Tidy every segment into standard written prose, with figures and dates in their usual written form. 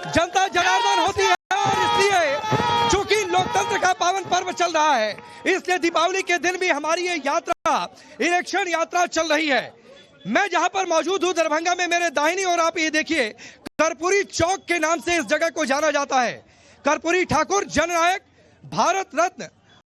जनता जनार्दन होती है, और इसलिए चूंकि लोकतंत्र का पावन पर्व चल रहा है, इसलिए दीपावली के दिन भी हमारी ये यात्रा, इलेक्शन यात्रा चल रही है। मैं जहां पर मौजूद हूं दरभंगा में, मेरे दाहिनी ओर आप ये देखिए, कर्पूरी चौक के नाम से इस जगह को जाना जाता है। कर्पूरी ठाकुर जननायक, भारत रत्न,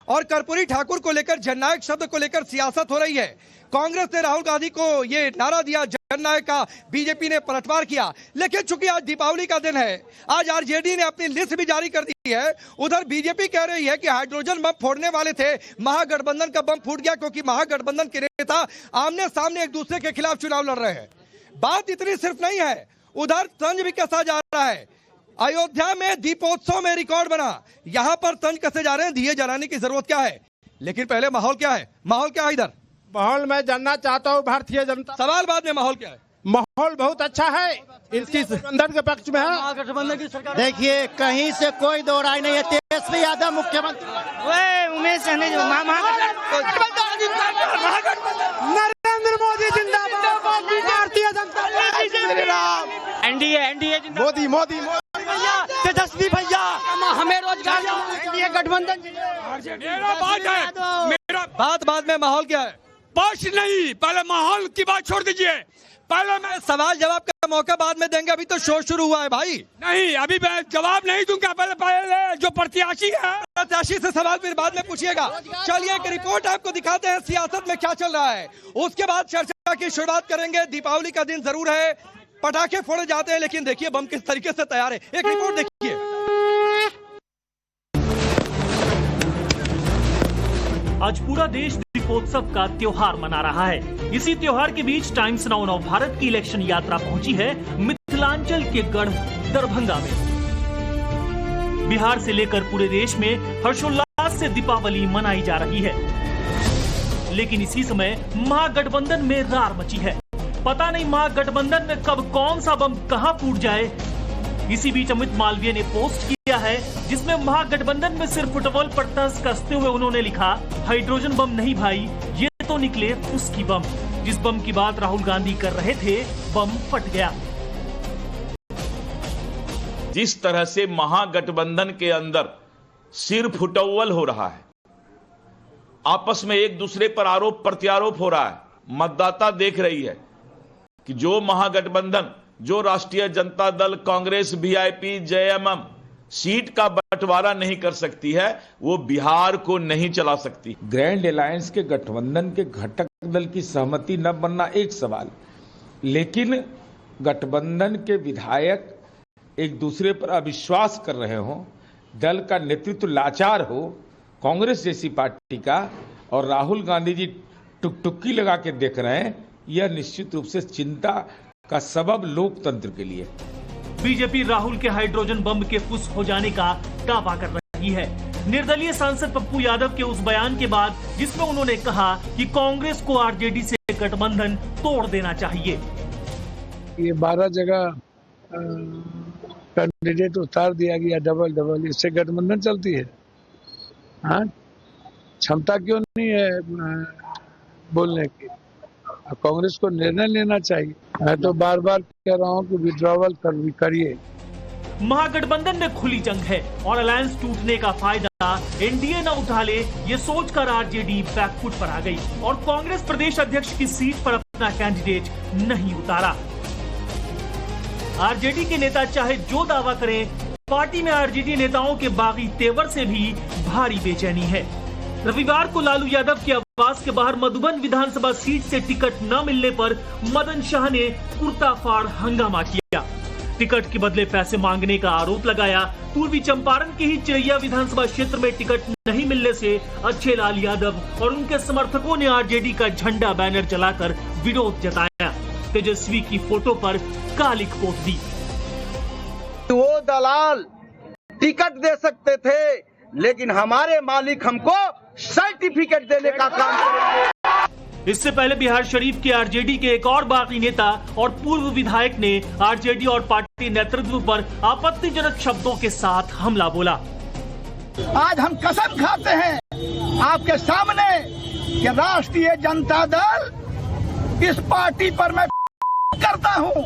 और कर्पूरी ठाकुर को लेकर, जननायक शब्द को लेकर सियासत हो रही है। कांग्रेस ने राहुल गांधी को ये नारा दिया जननायक का, बीजेपी ने पलटवार किया। लेकिन चूंकि आज दीपावली का दिन है, आज आरजेडी ने अपनी लिस्ट भी जारी कर दी है। उधर बीजेपी कह रही है कि हाइड्रोजन बम फोड़ने वाले थे, महागठबंधन का बम फूट गया, क्योंकि महागठबंधन के नेता आमने सामने एक दूसरे के खिलाफ चुनाव लड़ रहे हैं। बात इतनी सिर्फ नहीं है, उधर तंज भी कसा जा रहा है। अयोध्या में दीपोत्सव में रिकॉर्ड बना, यहां पर तंज कसे जा रहे हैं। दिए जलाने की जरूरत क्या है, लेकिन पहले माहौल क्या है? माहौल क्या है इधर? माहौल मैं जानना चाहता हूँ भारतीय जनता। सवाल बाद में, माहौल क्या है? माहौल बहुत अच्छा है, इसकी गठबंधन के पक्ष में है। महागठबंधन की सरकार, देखिए कहीं से कोई दो राय नहीं है। तेजस्वी यादव मुख्यमंत्री, उमेश नरेंद्र मोदी जिंदाबाद, भारतीय जनता पार्टी, एनडीए मोदी मोदी भैया, तेजस्वी भैया, हमें रोजगार, एनडीए गठबंधन। मेरा बात बाद में, माहौल क्या है? बस नहीं, पहले माहौल की बात छोड़ दीजिए। पहले मैं सवाल जवाब का मौका बाद में देंगे, अभी तो शो शुरू हुआ है भाई। नहीं, अभी मैं जवाब नहीं दूंगा। पहले जो प्रत्याशी है, प्रत्याशी से सवाल फिर बाद में पूछिएगा। चलिए एक रिपोर्ट आपको दिखाते हैं सियासत में क्या चल रहा है, उसके बाद चर्चा की शुरुआत करेंगे। दीपावली का दिन जरूर है, पटाखे फोड़े जाते हैं, लेकिन देखिए बम किस तरीके से तैयार है। एक रिपोर्ट देखिए। आज पूरा देश दीपोत्सव का त्योहार मना रहा है। इसी त्योहार के बीच टाइम्स नाउ नव भारत की इलेक्शन यात्रा पहुंची है मिथिलांचल के गढ़ दरभंगा में। बिहार से लेकर पूरे देश में हर्षोल्लास से दीपावली मनाई जा रही है, लेकिन इसी समय महागठबंधन में रार मची है। पता नहीं महागठबंधन में कब कौन सा बम कहां फूट जाए। इसी बीच अमित मालवीय ने पोस्ट किया है, जिसमें महागठबंधन में सिर्फ फुटबॉल पर तर्ज कसते हुए उन्होंने लिखा, हाइड्रोजन बम नहीं भाई, ये तो निकले उसकी बम। जिस बम की बात राहुल गांधी कर रहे थे, बम फट गया। जिस तरह से महागठबंधन के अंदर सिर फुटौल हो रहा है, आपस में एक दूसरे पर आरोप प्रत्यारोप हो रहा है। मतदाता देख रही है कि जो महागठबंधन, जो राष्ट्रीय Janata Dal, Congress, VIP, JMM seat का बंटवारा नहीं कर सकती है, वो बिहार को नहीं चला सकती। ग्रैंड अलायंस के गठबंधन के घटक दल की सहमति न बनना एक सवाल, लेकिन गठबंधन के विधायक एक दूसरे पर अविश्वास कर रहे हो, दल का नेतृत्व लाचार हो, कांग्रेस जैसी पार्टी का, और राहुल गांधी जी टुकटुकी लगा के देख रहे हैं, यह निश्चित रूप से चिंता का सबब लोकतंत्र के लिए। बीजेपी राहुल के हाइड्रोजन बम के फुस हो जाने का दावा कर रही है। निर्दलीय सांसद पप्पू यादव के उस बयान के बाद, जिसमें उन्होंने कहा कि कांग्रेस को आरजेडी से गठबंधन तोड़ देना चाहिए। ये 12 जगह कैंडिडेट उतार दिया गया, डबल, इससे गठबंधन चलती है? हाँ, क्षमता क्यों नहीं है बोलने की? कांग्रेस को निर्णय लेना चाहिए। मैं तो बार बार कह रहा हूँ कि विड्रॉवल करिए। महागठबंधन में खुली जंग है और अलायंस टूटने का फायदा एनडीए न उठा ले, ये सोचकर आरजेडी बैकफुट पर आ गई और कांग्रेस प्रदेश अध्यक्ष की सीट पर अपना कैंडिडेट नहीं उतारा। आरजेडी के नेता चाहे जो दावा करें, पार्टी में आरजेडी नेताओं के बागी तेवर से भी भारी बेचैनी है। रविवार को लालू यादव के आवास के बाहर मधुबन विधानसभा सीट से टिकट न मिलने पर मदन शाह ने कुर्ताफाड़ हंगामा किया। टिकट के बदले पैसे मांगने का आरोप लगाया। पूर्वी चंपारण के ही चिरैया विधानसभा क्षेत्र में टिकट नहीं मिलने से अच्छे लाल यादव और उनके समर्थकों ने आरजेडी का झंडा बैनर जलाकर विरोध जताया। तेजस्वी की फोटो पर काली पोत दी। वो दलाल टिकट दे सकते थे, लेकिन हमारे मालिक हमको सर्टिफिकेट देने का काम करेंगे। इससे पहले बिहार शरीफ के आरजेडी के एक और बागी नेता और पूर्व विधायक ने आरजेडी और पार्टी नेतृत्व पर आपत्तिजनक शब्दों के साथ हमला बोला। आज हम कसम खाते हैं आपके सामने कि राष्ट्रीय जनता दल, इस पार्टी पर मैं करता हूं।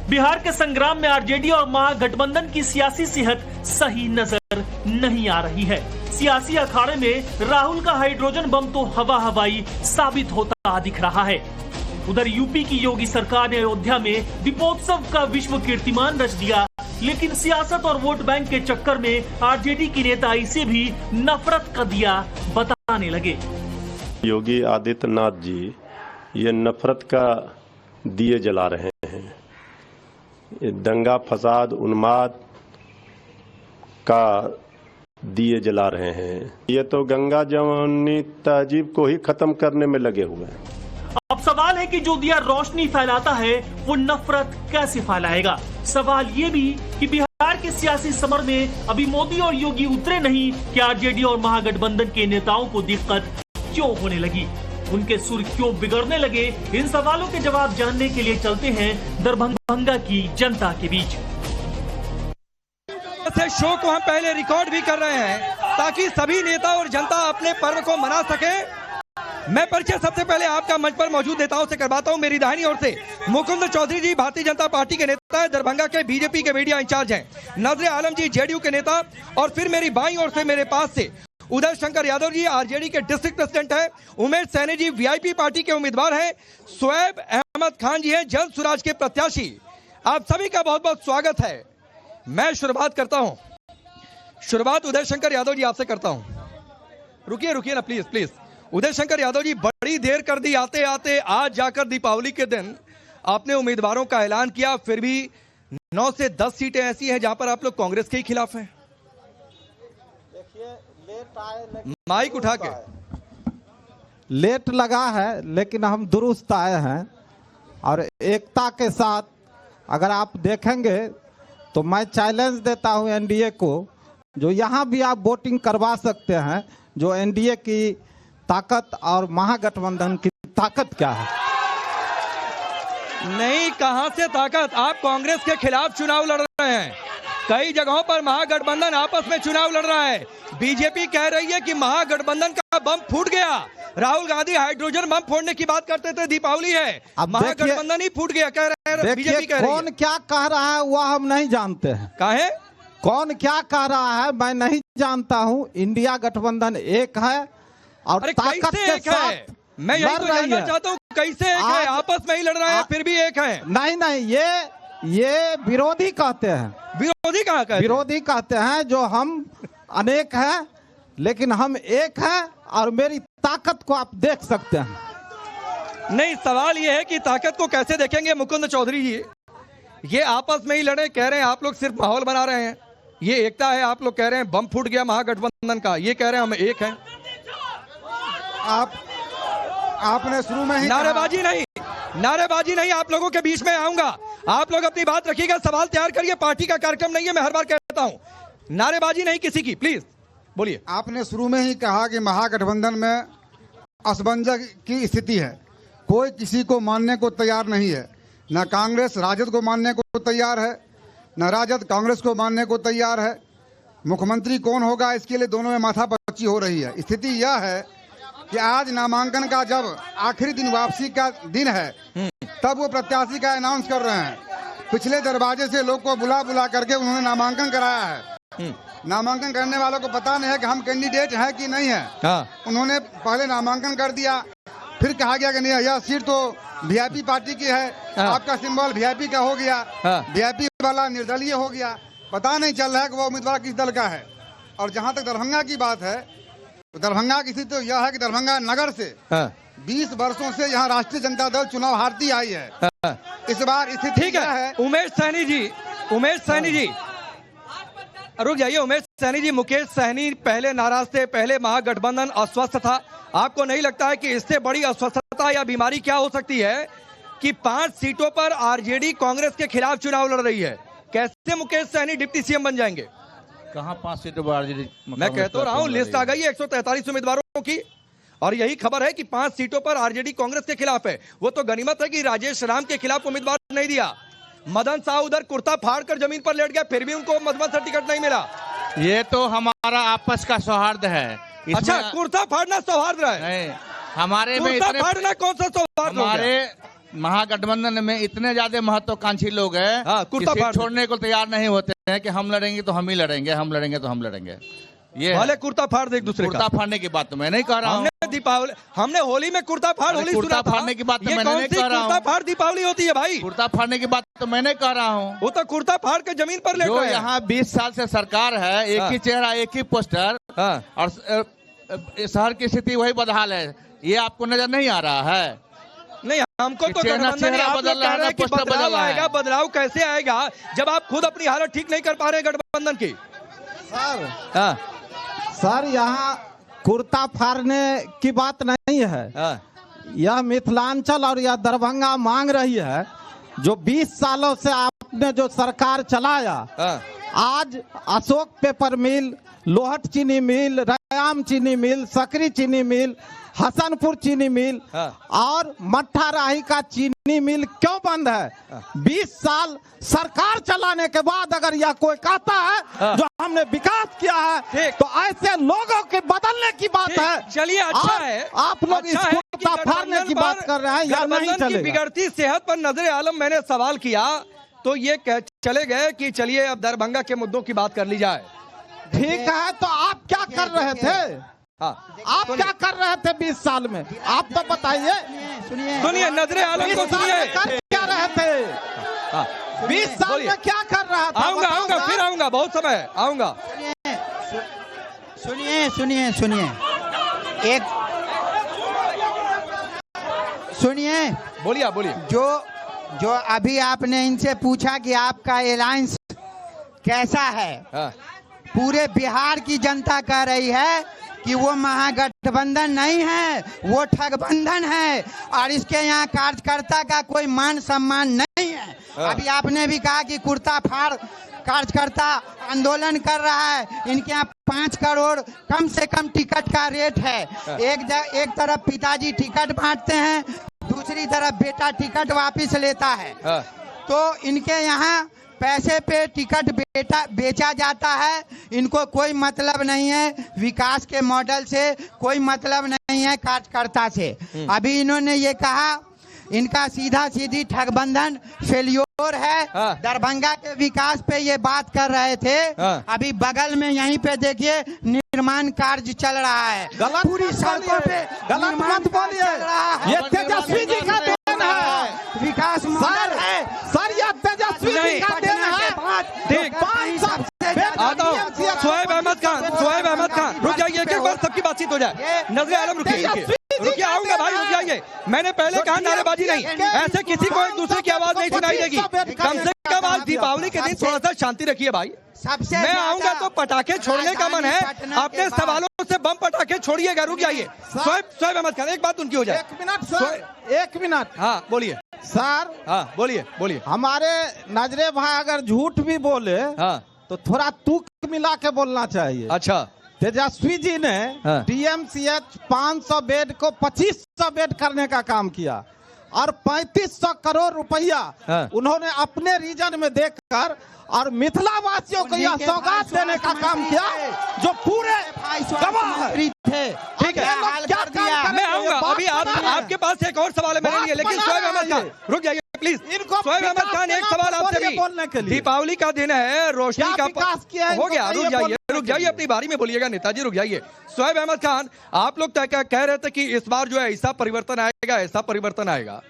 बिहार के संग्राम में आरजेडी और महागठबंधन की सियासी सेहत सही नजर नहीं आ रही है। सियासी अखाड़े में राहुल का हाइड्रोजन बम तो हवा हवाई साबित होता दिख रहा है। उधर यूपी की योगी सरकार ने अयोध्या में दीपोत्सव का विश्व कीर्तिमान रच दिया, लेकिन सियासत और वोट बैंक के चक्कर में आरजेडी की नेता इसे भी नफरत का दिया बताने लगे। योगी आदित्यनाथ जी ये नफरत का दिए जला रहे हैं, ये दंगा फसाद उन्माद का दिए जला रहे हैं। ये तो गंगा जमुनी तहजीब को ही खत्म करने में लगे हुए हैं। अब सवाल है कि जो दिया रोशनी फैलाता है वो नफरत कैसे फैलाएगा। सवाल ये भी कि बिहार के सियासी समर में अभी मोदी और योगी उतरे नहीं कि आरजेडी और महागठबंधन के नेताओं को दिक्कत क्यों होने लगी, उनके सुर क्यों बिगड़ने लगे। इन सवालों के जवाब जानने के लिए चलते हैं दरभंगा की जनता के बीच। शो को हम पहले रिकॉर्ड भी कर रहे हैं ताकि सभी नेता और जनता अपने पर्व को मना सके। मैं परिचय सबसे पहले आपका मंच पर मौजूद नेताओं से करवाता हूं। मेरी दाहिनी ओर से मुकुंद चौधरी जी भारतीय जनता पार्टी के नेता है, दरभंगा के बीजेपी के मीडिया इंचार्ज हैं। नजरे आलम जी जेडीयू के नेता, और फिर मेरी बाईं ओर से मेरे पास से उदय शंकर यादव जी आरजेडी के डिस्ट्रिक्ट प्रेसिडेंट है। उमेश सैनी जी वीआईपी पार्टी के उम्मीदवार हैं। शोएब अहमद खान जी हैं जन सुराज के प्रत्याशी। आप सभी का बहुत बहुत स्वागत है। मैं शुरुआत करता हूं, शुरुआत उदय शंकर यादव जी आपसे करता हूं। रुकिए ना प्लीज प्लीज। उदय शंकर यादव जी, बड़ी देर कर दी आते आते, आज जाकर दीपावली के दिन आपने उम्मीदवारों का ऐलान किया, फिर भी 9 से 10 सीटें ऐसी हैं जहां पर आप लोग कांग्रेस के ही खिलाफ हैं। माइक उठा के। लेट लगा है लेकिन हम दुरुस्त आए हैं और एकता के साथ अगर आप देखेंगे तो मैं चैलेंज देता हूं एनडीए को, जो यहां भी आप वोटिंग करवा सकते हैं, जो एनडीए की ताकत और महागठबंधन की ताकत क्या है। नहीं, कहां से ताकत, आप कांग्रेस के खिलाफ चुनाव लड़ रहे हैं। कई जगहों पर महागठबंधन आपस में चुनाव लड़ रहा है। बीजेपी कह रही है कि महागठबंधन का बम फूट गया। राहुल गांधी हाइड्रोजन बम फोड़ने की बात करते थे, दीपावली है, महागठबंधन ही फूट गया कह रहे हैं। बीजेपी कह रही है। कौन क्या कह रहा है वह हम नहीं जानते हैं। काहे? कौन क्या कह रहा है मैं नहीं जानता हूं। इंडिया गठबंधन एक है और ताकत के साथ मैं यही तो जानना चाहता हूं, कैसे एक है? आपस में ही लड़ रहे हैं फिर भी एक है। नहीं, ये विरोधी कहते हैं। विरोधी कहाँ कहते हैं? विरोधी कहते हैं जो हम अनेक हैं लेकिन हम एक हैं और मेरी ताकत को आप देख सकते हैं। नहीं, सवाल ये है कि ताकत को कैसे देखेंगे मुकुंद चौधरी जी? ये आपस में ही लड़े कह रहे हैं, आप लोग सिर्फ माहौल बना रहे हैं। ये एकता है, आप लोग कह रहे हैं बम फूट गया महागठबंधन का, ये कह रहे हैं हम एक हैं। आपने शुरू में ही नारेबाजी नहीं, आप लोगों के बीच में आऊंगा। आप लोग अपनी बात रखिएगा, सवाल तैयार करिए, पार्टी का कार्यक्रम नहीं है, मैं हर बार कहता हूं। नारेबाजी नहीं किसी की, प्लीज बोलिए। आपने शुरू में ही कहा कि महागठबंधन में असमंजस की स्थिति है, कोई किसी को मानने को तैयार नहीं है। न कांग्रेस राजद को मानने को तैयार है, न राजद कांग्रेस को मानने को तैयार है। मुख्यमंत्री कौन होगा इसके लिए दोनों में माथापच्ची हो रही है। स्थिति यह है कि आज नामांकन का जब आखिरी दिन वापसी का दिन है तब वो प्रत्याशी का अनाउंस कर रहे हैं। पिछले दरवाजे से लोग को बुला करके उन्होंने नामांकन कराया है। नामांकन करने वालों को पता नहीं है कि हम कैंडिडेट हैं कि नहीं है। उन्होंने पहले नामांकन कर दिया, फिर कहा गया कि नहीं यह सीट तो वीआईपी पार्टी की है, आपका सिंबल वीआईपी का हो गया, वीआईपी वाला निर्दलीय हो गया। पता नहीं चल रहा है कि वो उम्मीदवार किस दल का है। और जहां तक दरभंगा की बात है, तो दरभंगा की स्थिति तो यह है कि दरभंगा नगर से 20 वर्षों से यहाँ राष्ट्रीय जनता दल चुनाव हारती आई है। इस बार स्थिति ठीक है। उमेश सैनी जी रुक जाइए। उमेश सैनी जी, मुकेश सहनी पहले नाराज थे, पहले महागठबंधन अस्वस्थ था। आपको नहीं लगता है कि इससे बड़ी अस्वस्थता या बीमारी क्या हो सकती है कि 5 सीटों पर आरजेडी कांग्रेस के खिलाफ चुनाव लड़ रही है? कैसे मुकेश सहनी डिप्टी सीएम बन जाएंगे? कहां 5 सीटों पर आरजेडी? मैं कहता रहा हूं, लिस्ट आ गई है 143 उम्मीदवारों की और यही खबर है कि 5 सीटों पर आरजेडी कांग्रेस के खिलाफ है। वो तो गनीमत है कि राजेश राम के खिलाफ उम्मीदवार नहीं दिया। मदन शाह उधर कुर्ता फाड़ कर जमीन पर लेट गया, फिर भी उनको मधुबन से टिकट नहीं मिला। ये तो हमारा आपस का सौहार्द है। अच्छा, कुर्ता फाड़ना सौहार्द है? नहीं, हमारे में कुर्ता फाड़ना कौन सा सौहार्द? हमारे महागठबंधन में इतने ज्यादा महत्वाकांक्षी लोग हैं कि सीट छोड़ने को तैयार नहीं होते हैं कि हम लड़ेंगे तो हम ही लड़ेंगे, हम लड़ेंगे तो हम लड़ेंगे। ये वाले कुर्ता फाड़ दे एक दूसरे का। कुर्ता फाड़ने की बात तो मैं नहीं कह रहा हूँ। दीपावली हमने होली में कुर्ता फाड़ होली कुर्ता फाड़ने की बात तो मैं नहीं कह रहा हूँ। कुर्ता फाड़ दीपावली होती है भाई। कुर्ता फाड़ने की बात तो मैं नहीं कह रहा हूँ। वो तो कुर्ता फाड़ के जमीन पर लेटा है। यहाँ 20 साल से सरकार है, एक ही चेहरा, एक ही पोस्टर, और शहर की स्थिति वही बदहाल है। ये आपको नजर नहीं आ रहा है? नहीं, हमको तो बदलाव आएगा। बदलाव कैसे आएगा जब आप खुद अपनी हालत ठीक नहीं कर पा रहे गठबंधन की? सर यहाँ कुर्ता फाड़ने की बात नहीं है। यह मिथिलांचल और यह दरभंगा मांग रही है। जो 20 सालों से आपने जो सरकार चलाया, आज अशोक पेपर मिल, लोहट चीनी मिल, रयाम चीनी मिल, सकरी चीनी मिल, हसनपुर चीनी मिल और मट्ठा राही का चीनी मिल क्यों बंद है? 20 साल सरकार चलाने के बाद अगर यह कोई कहता है जो हमने विकास किया है, तो ऐसे लोगों के बदलने की बात है। चलिए, अच्छा है आप लोग इस कुर्ता फाड़ने की बात कर रहे हैं या नहीं चलेगा? बिगड़ती सेहत पर नजर आलम मैंने सवाल किया तो ये चले गए कि चलिए अब दरभंगा के मुद्दों की बात कर ली जाए। ठीक है, तो आप क्या कर रहे थे? आप क्या कर रहे थे 20 साल में? आप तो बताइए। सुनिए नजरे आलम को सुनिए। क्या रहे थे 20 साल में? क्या कर रहा था? आऊंगा फिर आऊंगा, बहुत समय आऊंगा। सुनिए, बोलिए। जो अभी आपने इनसे पूछा कि आपका अलायंस कैसा है, पूरे बिहार की जनता कह रही है कि वो महागठबंधन नहीं है, वो ठगबंधन है और इसके यहाँ कार्यकर्ता का कोई मान सम्मान नहीं है। अभी आपने भी कहा कि कुर्ता फाड़ कार्यकर्ता आंदोलन कर रहा है। इनके यहाँ 5 करोड़ कम से कम टिकट का रेट है। एक तरफ पिताजी टिकट बांटते हैं, दूसरी तरफ बेटा टिकट वापिस लेता है। तो इनके यहाँ पैसे पे टिकट बेचा जाता है। इनको कोई मतलब नहीं है विकास के मॉडल से, कोई मतलब नहीं है कार्यकर्ता से। अभी इन्होंने ये कहा इनका सीधा सीधी ठगबंधन फेल्योर है। दरभंगा के विकास पे ये बात कर रहे थे। अभी बगल में यहीं पे देखिए निर्माण कार्य चल रहा है। पूरी सड़कों पे गलत मत बोलिए। ये तेजस्वी जी का देन है, विकास मॉडल है। सर ये तेजस्वी जी का देन है। शोएब अहमद खान रुक जाइए, एक बार सबकी बातचीत हो जाए। नजरे आलम रुकिए, आऊंगा भाई, रुक जाइए। मैंने पहले कहा नारेबाजी नहीं, ऐसे किसी को एक दूसरे की आवाज नहीं सुनाई देगी। कम से कम आज दीपावली के दिन थोड़ा सा शांति रखिए भाई। मैं आऊंगा तो पटाखे छोड़ने का मन है, अपने सवालों से बम पटाखे छोड़िएगा। रुक जाइए शोएब अहमद खान, एक बात उनकी हो जाए। 1 मिनट सर, 1 मिनट। हाँ बोलिए सर। हाँ बोलिए। हमारे नजरे भाई अगर झूठ भी बोले तो थोड़ा तुक मिला के बोलना चाहिए। अच्छा, तेजस्वी जी ने DMCH 500 बेड को 2500 बेड करने का काम किया और 3500 करोड़ रुपया उन्होंने अपने रीजन में देकर और मिथिला वासियों को यह सौगात देने का काम किया जो पूरे गवाह है। ठीक है, मैं आऊंगा। अभी आपके पास एक और सवाल है मेरे लिए, लेकिन शोएब अहमद खान रुक जाइए प्लीज। शोएब अहमद खान, एक सवाल आपसे भी। दीपावली का दिन है, रोशनी का हो गया। रुक जाइए, अपनी बारी में बोलिएगा। नेताजी रुक जाइए। शोएब अहमद खान, आप लोग कह रहे थे कि इस बार जो है ऐसा परिवर्तन आएगा।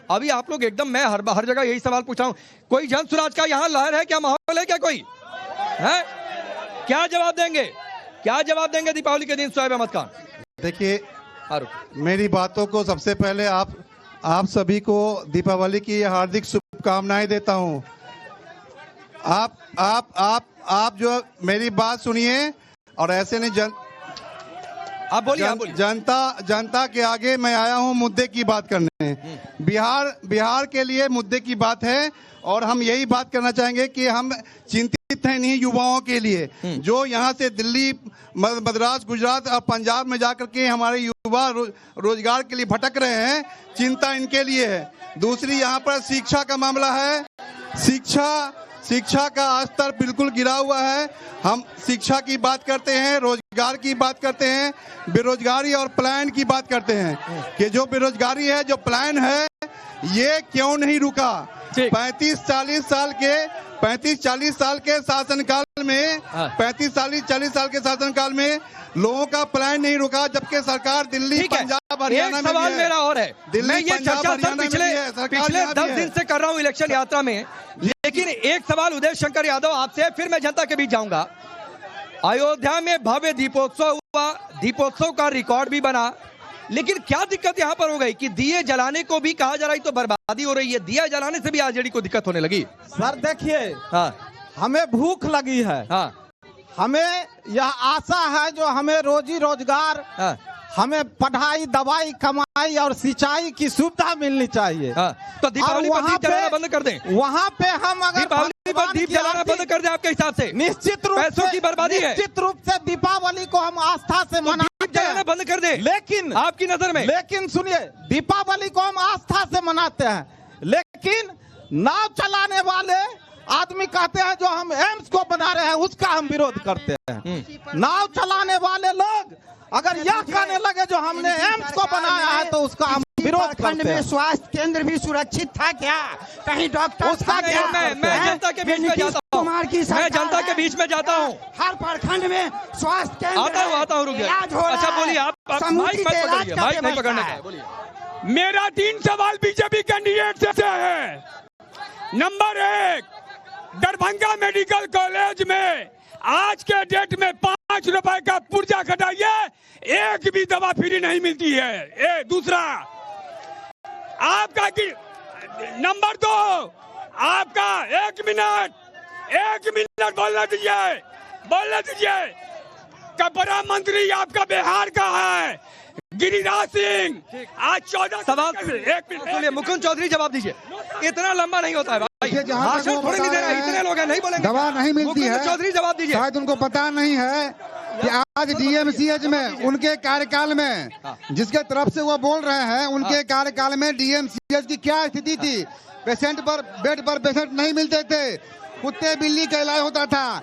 अभी आप लोग एकदम, मैं हर जगह यही सवाल पूछा हूं, कोई जन स्वराज का यहाँ लहर है क्या, माहौल है क्या, कोई है? क्या जवाब देंगे दीपावली के दिन शोएब अहमद खान? देखिए, मेरी बातों को सबसे पहले आप सभी को दीपावली की हार्दिक शुभकामनाएं देता हूं। आप जो मेरी बात सुनिए और ऐसे नहीं आप बोलिए। जनता के आगे मैं आया हूं मुद्दे की बात करने। बिहार के लिए मुद्दे की बात है और हम यही बात करना चाहेंगे कि हम चिंतित हैं इन्हीं युवाओं के लिए जो यहाँ से दिल्ली, मद्रास, गुजरात और पंजाब में जाकर के हमारे युवा रोजगार के लिए भटक रहे हैं। चिंता इनके लिए है। दूसरी यहाँ पर शिक्षा का मामला है। शिक्षा का स्तर बिल्कुल गिरा हुआ है। हम शिक्षा की बात करते हैं, रोजगार की बात करते हैं, बेरोजगारी और प्लान की बात करते हैं कि जो बेरोजगारी है, जो प्लान है, ये क्यों नहीं रुका? 35-40 साल के शासनकाल में 35-40 साल के शासनकाल में लोगों का पलायन नहीं रुका, जबकि सरकार दिल्ली, पंजाब, हरियाणा में सवाल मेरा और है। मैं ये चर्चा पिछले 10 दिन से कर रहा हूँ इलेक्शन यात्रा में, लेकिन एक सवाल उदय शंकर यादव आपसे, फिर मैं जनता के बीच जाऊंगा। अयोध्या में भव्य दीपोत्सव हुआ, दीपोत्सव का रिकॉर्ड भी बना, लेकिन क्या दिक्कत यहाँ पर हो गई कि दिए जलाने को भी कहा जा रहा है तो बर्बादी हो रही है, दिया जलाने से भी आरजेडी को दिक्कत होने लगी। सर देखिए, हमें भूख लगी है, हमें यह आशा है जो हमें रोजी रोजगार, हमें पढ़ाई, दवाई, कमाई और सिंचाई की सुविधा मिलनी चाहिए। तो दीपावली पर दीप जलाना बंद कर दें। वहाँ पे हम अगर दीपावली पर दीप जलाना बंद कर दें आपके हिसाब से? निश्चित रूप पैसों की बर्बादी है। निश्चित रूप से दीपावली को हम आस्था से मनाते हैं, बंद कर दें। लेकिन आपकी नजर में, लेकिन सुनिए, दीपावली को हम आस्था से मनाते हैं, लेकिन नाव चलाने वाले आदमी कहते हैं जो हम एम्स को बना रहे हैं उसका हम विरोध करते हैं। नाव चलाने वाले लोग अगर यह कहने लगे जो हमने एम्स को बनाया है तो उसका हम विरोध करते हैं। स्वास्थ्य केंद्र भी सुरक्षित था क्या? कहीं डॉक्टर उसका क्या? मैं जनता के बीच में जाता हूँ, मैं जनता के बीच में जाता हूँ, हर प्रखंड में स्वास्थ्य केंद्र आता हूँ, रुक गया। अच्छा बोलिए, आप माइक पकड़िए, माइक पकड़ने का बोलिए। मेरा 3 सवाल बीजेपी कैंडिडेट से है। नंबर 1, दरभंगा मेडिकल कॉलेज में आज के डेट में 5 रुपए का पुर्जा कटाइए, एक भी दवा फ्री नहीं मिलती है। दूसरा आपका नंबर 2, आपका 1 मिनट बोलने दीजिए। कपड़ा मंत्री आपका बिहार का है गिरिराज सिंह, आज 14 सवाल। एक मिनट मुकुंद चौधरी जवाब दीजिए। इतना लंबा नहीं होता है भाई, भाषण थोड़ी नहीं दे रहा है, इतने लोग हैं, नहीं बोलेंगे। दवा नहीं मिलती है, चौधरी जवाब दीजिए। शायद उनको पता नहीं है कि आज डीएमसीएच में उनके कार्यकाल में जिसके तरफ से वो बोल रहे हैं, उनके कार्यकाल में डीएमसीएच की क्या स्थिति थी। पेशेंट पर बेड पर पेशेंट नहीं मिलते थे, कुत्ते बिल्ली का इलाज होता था।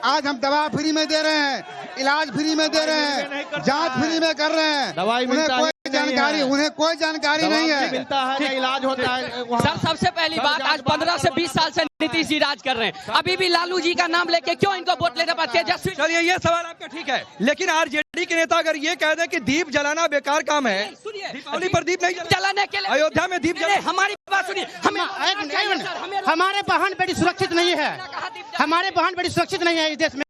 आज हम दवा फ्री में दे रहे हैं, इलाज फ्री में दे रहे हैं, जांच फ्री में कर रहे हैं, उन्हें कोई जानकारी नहीं है, मिलता है, इलाज होता है। सर सबसे पहली बात, आज 15 से 20 साल से नीतीश जी राज कर रहे हैं, अभी भी लालू जी का नाम लेके क्यों इनको वोट लेने पर तेजस्वी? चलिए ये सवाल आपका ठीक है, लेकिन आरजेडी के नेता अगर ये कह दें कि दीप जलाना बेकार काम है, दीपावली पर दीप नहीं जलाने के लिए अयोध्या में दीप जलाने, हमारी बात सुनिए, हमारे बहन बेटी सुरक्षित नहीं है, हमारे बहन बेटी सुरक्षित नहीं है इस देश में।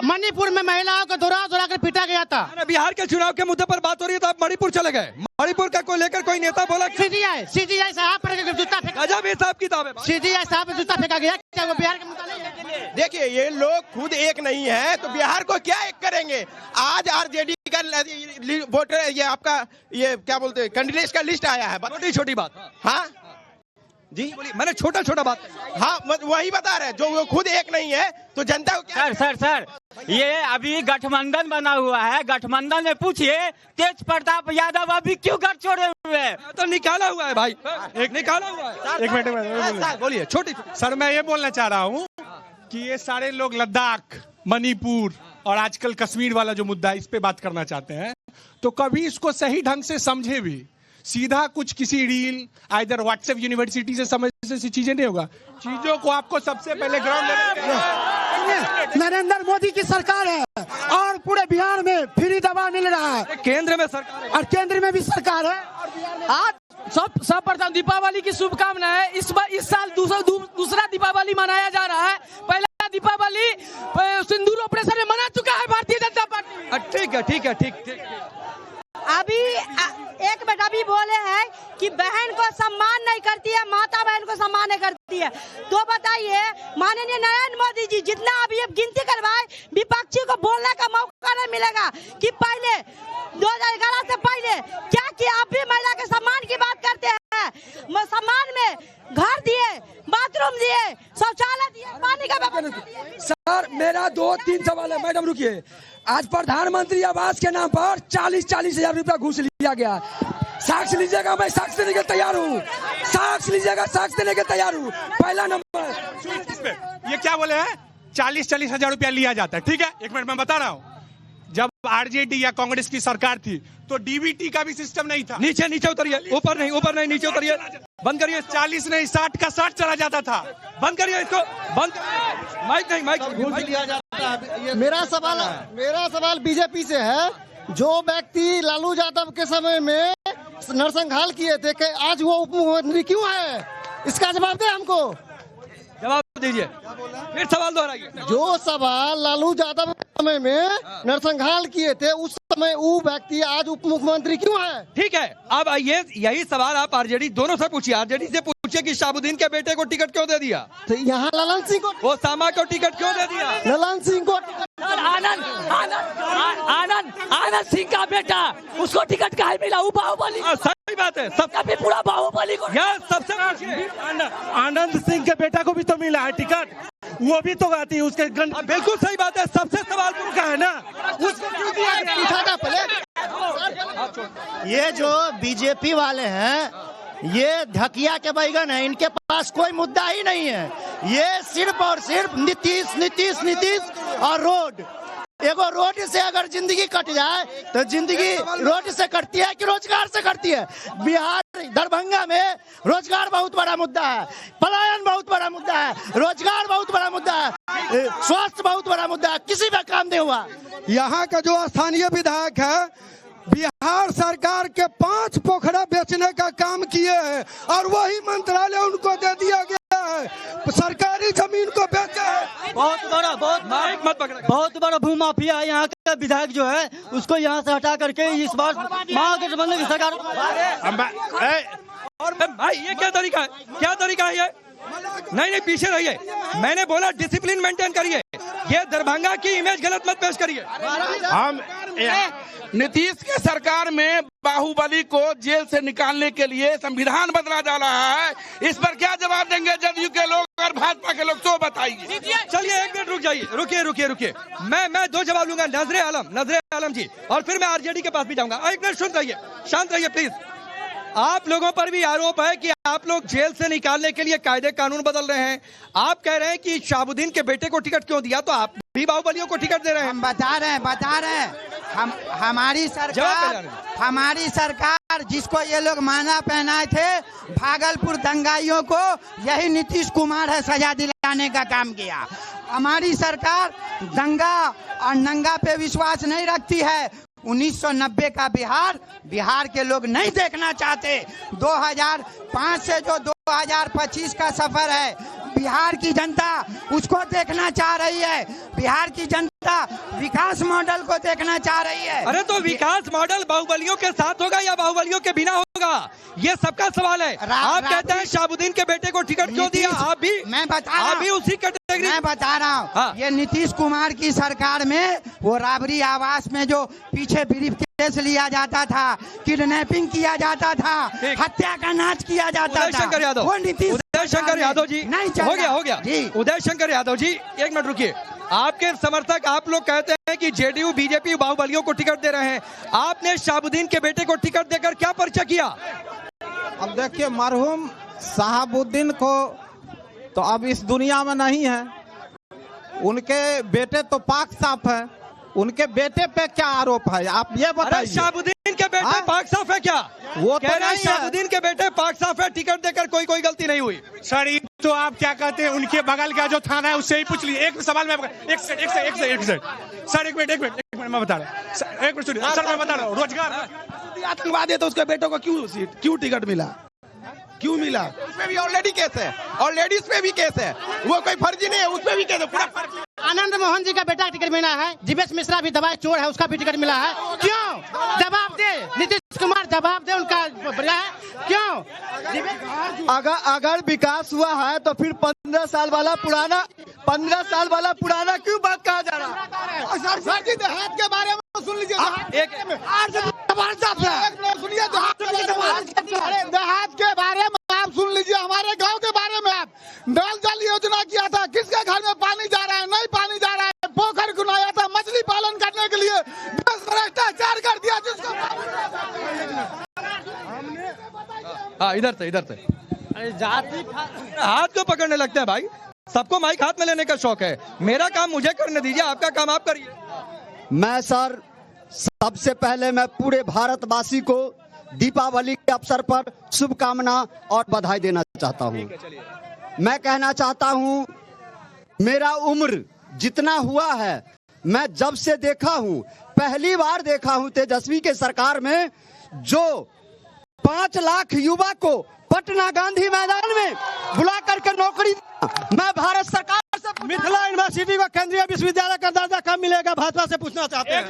मणिपुर में महिलाओं को दौरा कर पीटा गया था। बिहार के चुनाव के मुद्दे पर बात हो रही है तो आप मणिपुर चले गए। मणिपुर का कोई लेकर कोई नेता बोला? सीजीआई साहब पर जूता फेंका, गजब हिसाब किताब है। सीजीआई साहब पर जूता फेंका गया, क्या वो बिहार के मुद्दा नहीं है? देखिए ये लोग खुद एक नहीं है तो बिहार को क्या एक करेंगे। आज आरजेडी का वोटर, ये आपका ये क्या बोलते हैं, कैंडिडेट का लिस्ट आया है। छोटी बात। हाँ जी बोलिए, मैंने छोटा बात। हाँ वही बता रहे, जो वो खुद एक नहीं है तो जनता को क्या? सर ये अभी गठबंधन बना हुआ है, गठबंधन में पूछिए तेज प्रताप यादव अभी क्यों घर छोड़े हुए हैं? तो निकाला हुआ है भाई, निकाला हुआ है। एक मिनट बोलिए। छोटी सर मैं ये बोलना चाह रहा हूँ कि ये सारे लोग लद्दाख, मणिपुर और आजकल कश्मीर वाला जो मुद्दा है इस पे बात करना चाहते हैं, तो कभी इसको सही ढंग से समझे भी। सीधा कुछ किसी रील आइदर व्हाट्सएप यूनिवर्सिटी से समझने से चीजें नहीं होगा। चीजों को आपको सबसे पहले ग्राउंड लेवल। नरेंद्र मोदी की सरकार है और पूरे बिहार में फ्री दवा मिल रहा है, केंद्र में सरकार है और केंद्र में भी सरकार है। आज सब प्रथम दीपावली की शुभकामनाएं। इस साल दूसरा दीपावली मनाया जा रहा है। पहला दीपावली सिंदूर ऑपरेशन में मना चुका है भारतीय जनता पार्टी। ठीक। अभी एक बेटा भी बोले हैं कि बहन को सम्मान नहीं करती है, माता बहन को सम्मान नहीं करती है। तो बताइए माननीय नरेंद्र मोदी जी जितना अभी अब गिनती करवाए, विपक्षी को बोलने का मौका नहीं मिलेगा कि पहले 2011 से पहले क्या किया। आप भी महिला के सम्मान की बात करते हैं, सम्मान में घर दिए, बाथरूम दिए, शौचालय दिए, पानी का व्यवस्था। सर मेरा 2-3 सवाल है। मैडम रुकिए, आज प्रधानमंत्री आवास के नाम पर 40-40 हजार रुपया घूस लिया गया। साक्ष्य लीजिएगा, मैं साक्ष्य देने के तैयार हूँ। साक्ष्य लीजिएगा, साक्ष्य देने के तैयार हूँ। पहला नंबर ये क्या बोले हैं, 40-40 हजार रुपया लिया जाता है। ठीक है, एक मिनट मैं बता रहा हूँ। जब आरजेडी या कांग्रेस की सरकार थी तो डीबीटी का भी सिस्टम नहीं था। नीचे नीचे उतरिए, ऊपर नहीं नीचे उतरिए, बंद करिए। 40 नहीं 60 का 60 चला जाता था। बंद करिए इसको, बंद माइक। मेरा सवाल बीजेपी से है, जो व्यक्ति लालू यादव के समय में नरसंहार किए थे कि आज वो उप मुख्यमंत्री क्यों है, इसका जवाब दे हमको। जवाब दीजिए, फिर सवाल दोहराइए। जो सवाल लालू यादव के समय में नरसंहार किए थे उस समय वो व्यक्ति आज उप मुख्यमंत्री क्यों है? ठीक है, अब आइए यही सवाल आप आरजेडी दोनों से पूछिए। आरजेडी से पूछिए कि शहाबुद्दीन के बेटे को टिकट क्यों दे दिया, तो यहाँ ललन सिंह को, ओसामा को टिकट क्यों दे दिया? ललन सिंह को, आनंद सिंह का बेटा, उसको टिकट कहाँ मिला? वो बाहुबली। सही बात है, सबका भी पूरा बाहुबली को। सबसे आनंद सिंह के बेटा को भी तो मिला है टिकट, वो भी तो आती है उसके। बिल्कुल सही बात है, सबसे सवाल का है ना, उसको क्यों दिया पहले? ये जो बीजेपी वाले हैं ये ढकिया के बैगन है, इनके पास कोई मुद्दा ही नहीं है। ये सिर्फ और सिर्फ नीतीश और रोड। एगो रोड से अगर जिंदगी कट जाए तो जिंदगी रोड से कटती है कि रोजगार से कटती है? बिहार दरभंगा में रोजगार बहुत बड़ा मुद्दा है, पलायन बहुत बड़ा मुद्दा है, रोजगार बहुत बड़ा मुद्दा है, स्वास्थ्य बहुत बड़ा मुद्दा है, किसी में काम नहीं हुआ। यहाँ का जो स्थानीय विधायक है बिहार सरकार के 5 पोखरा बेचने का काम किए हैं और वही मंत्रालय उनको दे दिया गया है, सरकारी जमीन को बेचे है। बहुत बड़ा भूमाफिया है यहाँ का विधायक जो है, उसको यहाँ से हटा करके इस बार महागठबंधन की सरकार। और भाई ये क्या तरीका है ये? नहीं पीछे रहिए, मैंने बोला डिसिप्लिन मेंटेन करिए, ये दरभंगा की इमेज गलत मत पेश करिए। हम नीतीश के सरकार में बाहुबली को जेल से निकालने के लिए संविधान बदला जा रहा है, इस पर क्या जवाब देंगे जदयू के लोग और भाजपा के लोग, तो बताइए। चलिए एक मिनट रुक जाइए, रुकिए। मैं 2 जवाब लूंगा, नजरे आलम जी, और फिर मैं आरजेडी के पास भी जाऊंगा। एक मिनट सुन रहिए, शांत रहिए प्लीज। आप लोगों पर भी आरोप है कि आप लोग जेल से निकालने के लिए कायदे कानून बदल रहे हैं। आप कह रहे हैं कि शहाबुद्दीन के बेटे को टिकट क्यों दिया, तो आप भी बाहुबलियों को टिकट दे रहे हैं। हम बता रहे हैं हमारी सरकार जिसको ये लोग माला पहनाए थे, भागलपुर दंगाइयों को यही नीतीश कुमार है सजा दिलाने का काम किया। हमारी सरकार दंगा और नंगा पे विश्वास नहीं रखती है। 1990 का बिहार के लोग नहीं देखना चाहते। 2005 से जो 2025 का सफर है, बिहार की जनता उसको देखना चाह रही है। बिहार की जनता विकास मॉडल को देखना चाह रही है। अरे तो विकास मॉडल बाहुबलियों के साथ होगा या बाहुबलियों के बिना होगा, ये सबका सवाल है। आप कहते हैं शहाबुद्दीन के बेटे को टिकट क्यों दिया, आप भी उसी कैटेगरी। मैं बता रहा हूँ, ये नीतीश कुमार की सरकार में वो राबरी आवास में जो पीछे ब्रीफ केस लिया जाता था, किडनैपिंग किया जाता था, हत्या का नाच किया जाता था, उदय शंकर यादव जी नहीं हो गया उदय शंकर यादव जी, एक मिनट रुकिए। आपके समर्थक आप लोग कहते हैं कि जेडीयू बीजेपी बाहुबलियों को टिकट दे रहे हैं, आपने शहाबुद्दीन के बेटे को टिकट देकर क्या परिचय किया? अब देखिए, मरहूम शहाबुद्दीन को तो अब इस दुनिया में नहीं है, उनके बेटे तो पाक साफ है। उनके बेटे पे क्या आरोप है, आप ये बताइए। शहाबुद्दीन के बेटे पाक साफ है क्या? वो कह रहे हैं शहाबुद्दीन के बेटे पाक साफ है, टिकट देकर कोई गलती नहीं हुई। सर तो आप क्या कहते हैं, उनके बगल का जो थाना है उससे ही पूछ लीजिए। एक सवाल में एक सेकंड सर, एक मिनट मैं बता रहा हूँ, एक मिनट सुनिए सर, मैं बता रहा हूँ। रोजगार आतंकवादी है तो उसके बेटों को क्यों टिकट मिला, क्यों मिला? उसमें भी ऑलरेडी केस है, और लेडीज पे भी केस है, वो कोई फर्जी नहीं है, उसमें भी केस है, पूरा फर्जी। आनंद मोहन जी का बेटा टिकट मिला है, जीवेश मिश्रा भी दवाई चोर है, उसका भी टिकट मिला है, क्यों? जवाब दे नीतीश कुमार, जवाब दे, उनका मिला है क्यों? अगर विकास हुआ है तो फिर 15 साल वाला पुराना क्यों बात कहा जा रहा है? सर जी देहात के बारे में सुन लीजिए, देहात के बारे में आप सुन लीजिए, हमारे गांव के बारे में। आप नल जल योजना किया था, किसके घर में पानी जा रहा है? नहीं पानी जा रहा है। पोखर खुनाया था मछली पालन करने के लिए, भ्रष्टाचार कर दिया जिसको। हाँ इधर से हाथ को पकड़ने लगते हैं भाई, सबको माइक हाथ में लेने का शौक है। मेरा काम मुझे करने दीजिए, आपका काम आप करिए। मैं सर सबसे पहले मैं पूरे भारतवासी को दीपावली के अवसर पर शुभकामना और बधाई देना चाहता हूं। मैं कहना चाहता हूं, मेरा उम्र जितना हुआ है, मैं जब से देखा हूं, पहली बार देखा हूं तेजस्वी के सरकार में जो 5 लाख युवा को पटना गांधी मैदान में बुला करके नौकरी। मैं भारत सरकार से मिथिला यूनिवर्सिटी को केंद्रीय विश्वविद्यालय का दर्जा कब मिलेगा, भाजपा से पूछना चाहते हैं।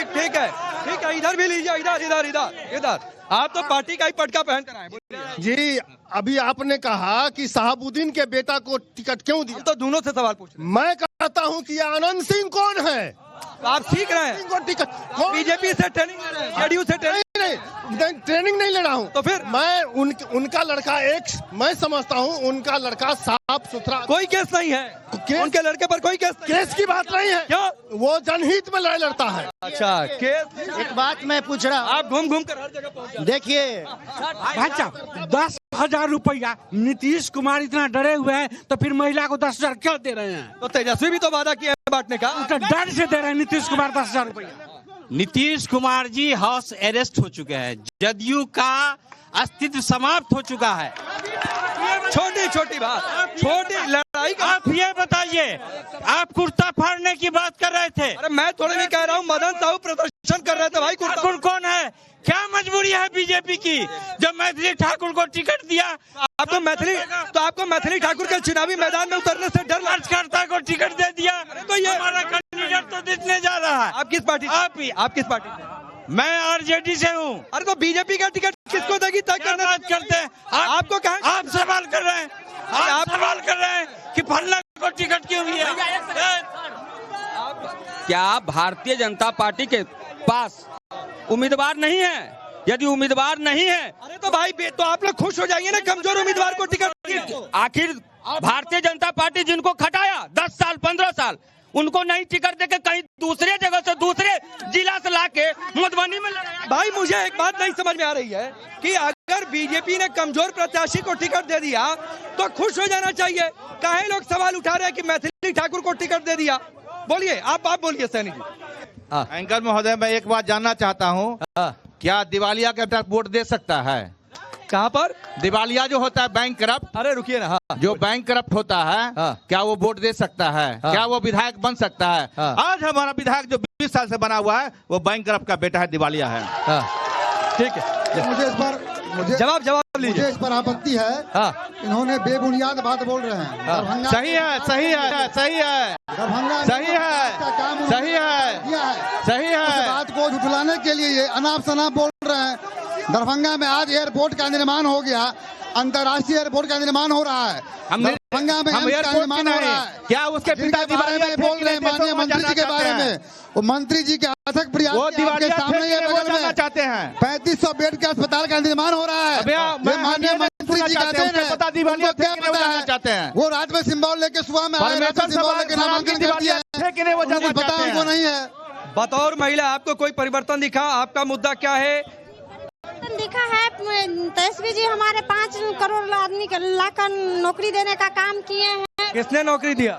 ठीक है, इधर भी लीजिए, इधर आप तो पार्टी का ही पटका पहन कर आए। जी, अभी आपने कहा कि शहाबुद्दीन के बेटा को टिकट क्यों दिया, तो दोनों से सवाल पूछ। मैं कहता हूं कि आनंद सिंह कौन है? आप सीख रहे हैं, टिकट बीजेपी से ट्रेनिंग ले रहे हैं, जेडीयू से ट्रेनिंग नहीं ले रहा हूं। तो फिर मैं उनका लड़का मैं समझता हूं उनका लड़का साफ सुथरा। कोई केस नहीं है उनके लड़के पर, कोई केस की बात नहीं है। क्यों? वो जनहित में लड़ाई लड़ता है। अच्छा, केस। एक बात मैं पूछ रहा हूं, आप घूम कर हर जगह पहुंच। देखिए भाई साहब, 10,000 रुपया नीतीश कुमार इतना डरे हुए हैं, तो फिर महिला को 10,000 क्यों दे रहे हैं? तो तेजस्वी भी तो वादा किया है बांटने का, डर से दे रहे हैं नीतीश कुमार 10,000 रुपया। नीतीश कुमार जी हाउस अरेस्ट हो चुके हैं, जदयू का अस्तित्व समाप्त हो चुका है। छोटी बात, छोटी लड़ाई। आप ये बताइए, आप कुर्ता फाड़ने की बात कर रहे थे। अरे मैं थोड़ी नहीं कह रहा हूँ, मदन साहू प्रदर्शन कर रहे थे भाई। ठाकुर कौन है? क्या मजबूरी है बीजेपी की जब मैथिली ठाकुर को टिकट दिया? आपको मैथिली ठाकुर के चुनावी मैदान में उतरने से डर कार्यकर्ता को टिकट दे दिया। तो ये हमारा कैंडिडेट तो जीतने जा रहा है। आप किस पार्टी? आप किस पार्टी से? मैं आरजेडी से हूँ। अरे तो बीजेपी का टिकट किसको देगी तय करने बात करते हैं? आपको कहा? आप सवाल कर रहे हैं, आप सवाल कर रहे हैं कि फल्ला को टिकट क्यों मिला? क्या भारतीय जनता पार्टी के पास उम्मीदवार नहीं है? यदि उम्मीदवार नहीं है, अरे तो भाई तो आप लोग खुश हो जाएंगे ना कमजोर उम्मीदवार को टिकट। आखिर भारतीय जनता पार्टी जिनको खटाया 10 साल 15 साल, उनको नहीं टिकट देके कहीं दूसरे जगह से दूसरे जिला से लाके मधुबनी में लड़ाया। भाई मुझे एक बात नहीं समझ में आ रही है कि अगर बीजेपी ने कमजोर प्रत्याशी को टिकट दे दिया तो खुश हो जाना चाहिए। काहे लोग सवाल उठा रहे हैं कि मैथिली ठाकुर को टिकट दे दिया? बोलिए, आप बोलिए सैनी जी। एंकर महोदय, मैं एक बात जानना चाहता हूँ, क्या दिवालिया के बेटा वोट दे सकता है? कहाँ पर? दिवालिया जो होता है, बैंक करप्ट। अरे रुकिए ना, जो बैंक करप्ट होता है, क्या वो वोट दे सकता है? क्या वो विधायक बन सकता है? आज हमारा विधायक जो 20 साल से बना हुआ है, वो बैंक करप्ट का बेटा है, दिवालिया है। ठीक है, मुझे इस पर जवाब लीजिए। मुझे इस पर आपत्ति है। इन्होंने बेबुनियाद बात बोल रहे हैं। दरभंगा सही है, सही है, सही है, दरभंगा सही है, काम सही है, सही है। उस बात को झुठलाने के लिए ये अनाप शनाप बोल रहे हैं। दरभंगा में आज एयरपोर्ट का निर्माण हो गया, अंतर्राष्ट्रीय एयरपोर्ट का निर्माण हो रहा है। दरभंगा में एम्स का निर्माण हो रहा है। क्या उसके पिता के बारे में बोल रहे हैं, माननीय मंत्री जी के बारे में, वो मंत्री जी के अथक प्रयास के सामने ये बगल में चाहते हैं 3500 बेड के अस्पताल का निर्माण हो रहा है। माननीय मंत्री जी कहते हैं, उनको क्या पता है? वो रात में सिंबल लेके सुबह में आए, रात में सिंबल लेके नामांकन कर दिया है, कुछ पता उनको नहीं है। बतौर महिला आपको कोई परिवर्तन दिखा? आपका मुद्दा क्या है? दिखा है, तेजस्वी जी हमारे 5 करोड़ आदमी को लाख नौकरी देने का काम किए हैं। किसने नौकरी दिया?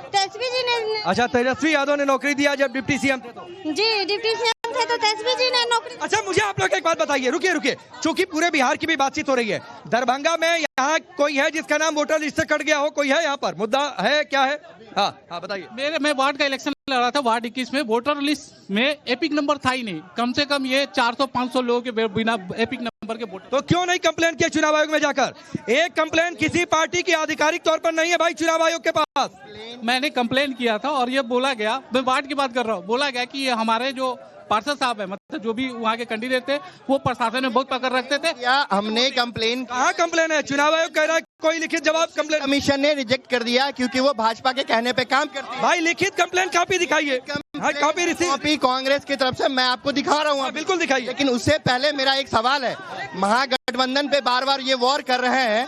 तेजस्वी जी ने। अच्छा, तेजस्वी यादव ने नौकरी दिया जब डिप्टी सीएम थे तो? जी, डिप्टी सीएम थे तो तेजस्वी जी ने नौकरी। अच्छा, मुझे आप लोग एक बात बताइए, रुकिए, चूंकि पूरे बिहार की भी बातचीत हो रही है, दरभंगा में यहाँ कोई है जिसका नाम वोटर लिस्ट से कट गया हो? कोई है यहाँ पर? मुद्दा है, क्या है? हाँ बताइए। मैं वार्ड का इलेक्शन लड़ा था, वार्ड 21 में। वोटर लिस्ट में एपिक नंबर था ही नहीं। कम से कम ये 400-500 लोगों के बिना एपिक नंबर के वोटर। तो क्यों नहीं कंप्लेन किया चुनाव आयोग में जाकर? एक कंप्लेन किसी पार्टी की आधिकारिक तौर पर नहीं है भाई चुनाव आयोग के पास। मैंने कंप्लेन किया था और ये बोला गया, मैं वार्ड की बात कर रहा हूँ, बोला गया कि हमारे जो पार्षद साहब है, मतलब जो भी वहाँ के कैंडिडेट थे, वो प्रशासन में बहुत पकड़ रखते थे। क्या हमने कंप्लेन? कहाँ कंप्लेन है? चुनाव आयोग कह रहा है कोई लिखित जवाब कंप्लेन कमीशन ने रिजेक्ट कर दिया क्योंकि वो भाजपा के कहने पे काम करती है। भाई लिखित कंप्लेन कॉपी दिखाइए। कॉपी कांग्रेस की तरफ से मैं आपको दिखा रहा हूँ। बिल्कुल दिखाइए। लेकिन उससे पहले मेरा एक सवाल है, महागठबंधन पे बार बार ये वॉर कर रहे हैं।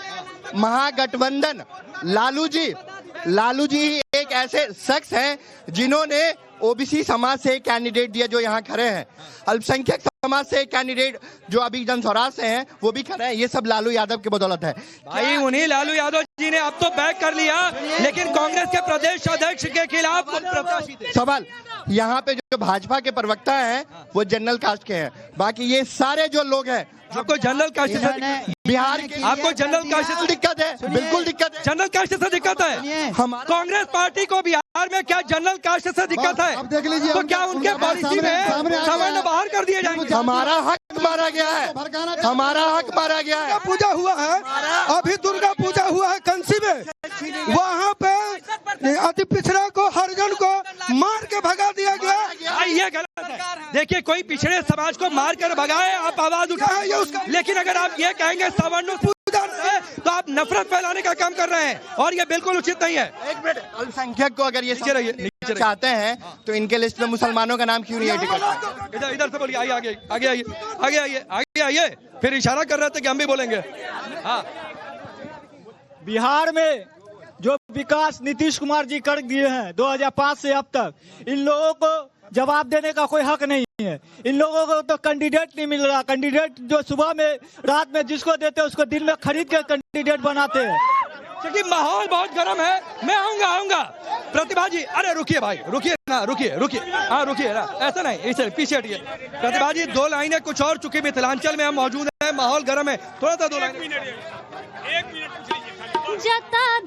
महागठबंधन, लालू जी एक ऐसे शख्स हैं जिन्होंने ओबीसी समाज से कैंडिडेट दिया जो यहाँ खड़े हैं, अल्पसंख्यक समाज से कैंडिडेट जो अभी जन स्वराज से हैं वो भी खड़े हैं। ये सब लालू यादव की बदौलत है। भाई उन्हीं लालू यादव जी ने अब तो बैक कर लिया, लेकिन कांग्रेस के प्रदेश अध्यक्ष के खिलाफ प्रत्याशी थे। सवाल यहाँ पे जो भाजपा के प्रवक्ता हैं वो जनरल कास्ट के हैं, बाकी ये सारे जो लोग हैं आपको जनरल कास्ट से बिहार के आपको जनरल कास्ट से दिक्कत है, बिल्कुल दिक्कत है। जनरल कास्ट से दिक्कत है। कांग्रेस पार्टी को बिहार में क्या जनरल कास्ट से दिक्कत है? अब देख लीजिए, तो क्या उनके पॉलिसी में सवर्ण बाहर कर दिए जाएंगे? हमारा हक मारा गया है, हमारा हक मारा गया है। पूजा हुआ है, अभी दुर्गा पूजा हुआ है कंसी में, वहाँ पे अति पिछड़ा को हरिजन को मार के भगा दिया गया। ये गलत है। देखिए, कोई पिछड़े समाज को मार कर भगाए, आप आवाज उठाए, लेकिन अगर आप ये कहेंगे सवर्ण पूजा है तो आप नफरत फैलाने का काम कर रहे हैं, और ये बिल्कुल उचित नहीं है। एक मिनट, अल्पसंख्यक को अगर ये चाहते हैं तो इनके लिस्ट में मुसलमानों का नाम क्यों नहीं है टिकट? इधर से बोलिए, आइए आगे आगे आइए आगे आइए आगे आइए। फिर इशारा कर रहे थे कि हम भी बोलेंगे। हाँ, बिहार में जो विकास नीतीश कुमार जी कर दिए हैं 2005 से अब तक, इन लोगों को जवाब देने का कोई हक नहीं है। इन लोगों को तो कैंडिडेट नहीं मिल रहा। कैंडिडेट जो सुबह में रात में जिसको देते हैं उसको दिन में खरीद के कैंडिडेट बनाते हैं। क्योंकि माहौल बहुत गर्म है। मैं आऊंगा प्रतिभा जी। अरे रुकिए भाई, रुकिए ना, रुकिए हाँ रुकिए ना, ऐसा नहीं, इसे पीछे हटिए। प्रतिभा जी 2 लाइनें कुछ और, चूंकि मिथिलांचल में हम मौजूद है, माहौल गर्म है, थोड़ा सा 2 लाइनें। जता